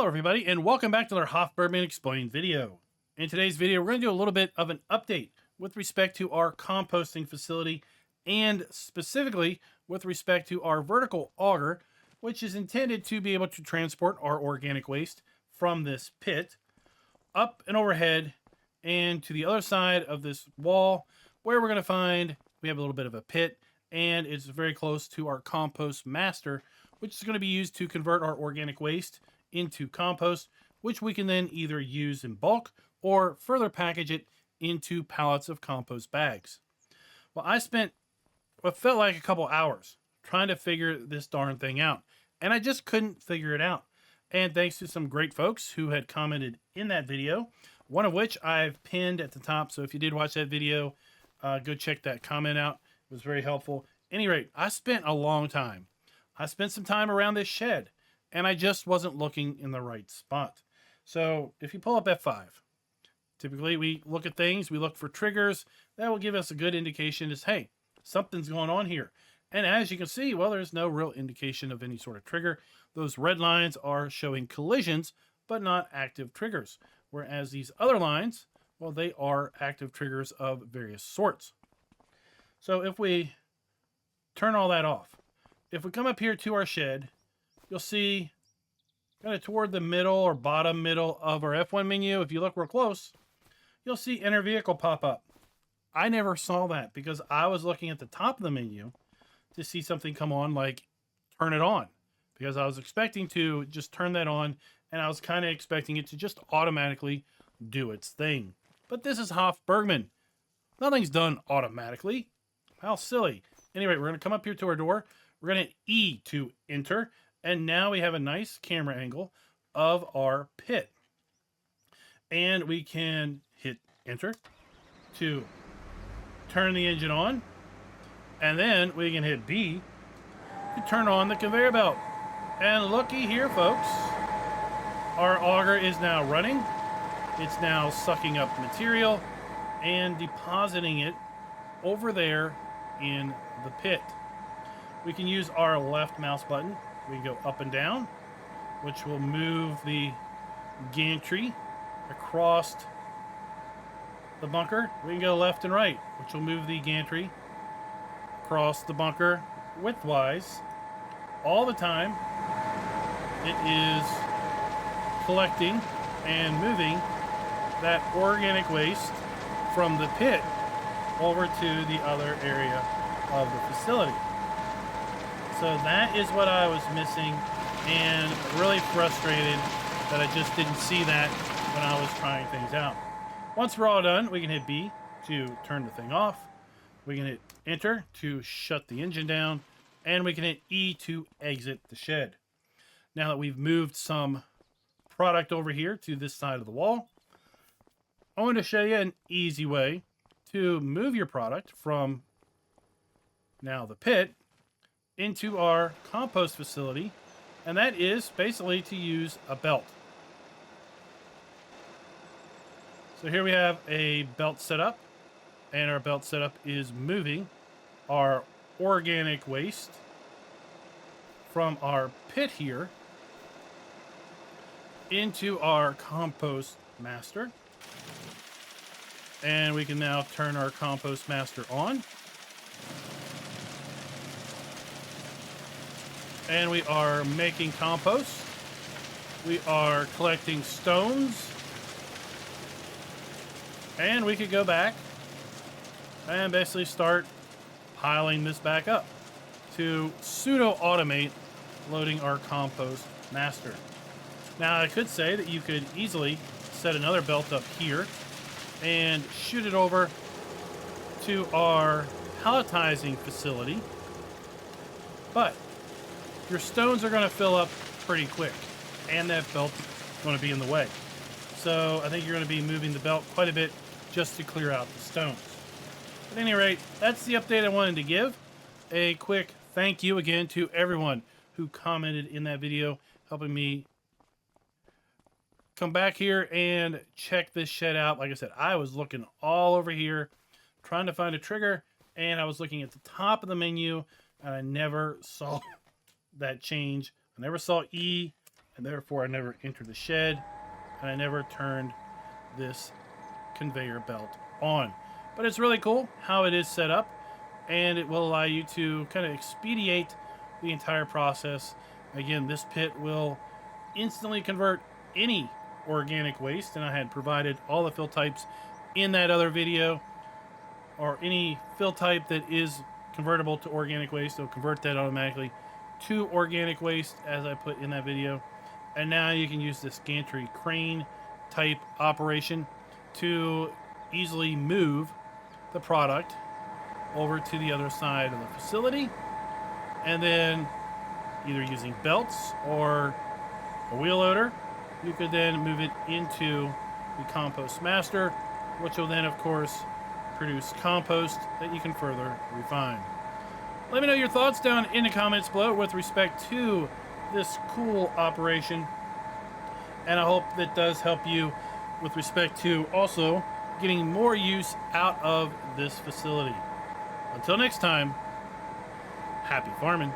Hello everybody and welcome back to our Hof Bergmann Explained video. In today's video we're going to do a little bit of an update with respect to our composting facility and specifically with respect to our vertical auger, which is intended to be able to transport our organic waste from this pit up and overhead and to the other side of this wall where we're going to find we have a little bit of a pit and it's very close to our compost master, which is going to be used to convert our organic waste into compost, which we can then either use in bulk or further package it into pallets of compost bags. Well, I spent what felt like a couple hours trying to figure this darn thing out, and I just couldn't figure it out. And thanks to some great folks who had commented in that video, one of which I've pinned at the top. So if you did watch that video, go check that comment out. It was very helpful. At any rate, I spent a long time. I spent some time around this shed, and I just wasn't looking in the right spot. So if you pull up F5, typically we look at things, we look for triggers. That will give us a good indication as, hey, something's going on here. And as you can see, well, there's no real indication of any sort of trigger. Those red lines are showing collisions, but not active triggers. Whereas these other lines, well, they are active triggers of various sorts. So if we turn all that off, if we come up here to our shed, you'll see kind of toward the middle or bottom middle of our F1 menu, if you look real close, you'll see enter vehicle pop up. I never saw that because I was looking at the top of the menu to see something come on like turn it on, because I was expecting to just turn that on and I was kind of expecting it to just automatically do its thing. But this is Hof Bergmann. Nothing's done automatically. How silly. Anyway, we're going to come up here to our door. We're going to E to enter. And now we have a nice camera angle of our pit. And we can hit enter to turn the engine on. And then we can hit B to turn on the conveyor belt. And looky here, folks. Our auger is now running. It's now sucking up material and depositing it over there in the pit. We can use our left mouse button. We can go up and down, which will move the gantry across the bunker. We can go left and right, which will move the gantry across the bunker widthwise. All the time, it is collecting and moving that organic waste from the pit over to the other area of the facility. So that is what I was missing, and really frustrated that I just didn't see that when I was trying things out. Once we're all done, we can hit B to turn the thing off. We can hit enter to shut the engine down, and we can hit E to exit the shed. Now that we've moved some product over here to this side of the wall, I want to show you an easy way to move your product from now the pit into our compost facility, and that is basically to use a belt. So here we have a belt set up, and our belt setup is moving our organic waste from our pit here into our compost master. And we can now turn our compost master on. And we are making compost. We are collecting stones. And we could go back and basically start piling this back up to pseudo-automate loading our compost master. Now, I could say that you could easily set another belt up here and shoot it over to our palletizing facility. But your stones are going to fill up pretty quick, and that belt's going to be in the way. So I think you're going to be moving the belt quite a bit just to clear out the stones. At any rate, that's the update I wanted to give. A quick thank you again to everyone who commented in that video, helping me come back here and check this shed out. Like I said, I was looking all over here trying to find a trigger, and I was looking at the top of the menu, and I never saw that change. I never saw E. and therefore I never entered the shed, and I never turned this conveyor belt on. But it's really cool how it is set up, and it will allow you to kind of expedite the entire process. Again, this pit will instantly convert any organic waste, and I had provided all the fill types in that other video, or any fill type that is convertible to organic waste, it'll convert that automatically to organic waste as I put in that video. And now you can use this gantry crane type operation to easily move the product over to the other side of the facility, and then either using belts or a wheel loader, you could then move it into the compost master, which will then of course produce compost that you can further refine. Let me know your thoughts down in the comments below with respect to this cool operation, and I hope that does help you with respect to also getting more use out of this facility. Until next time, happy farming.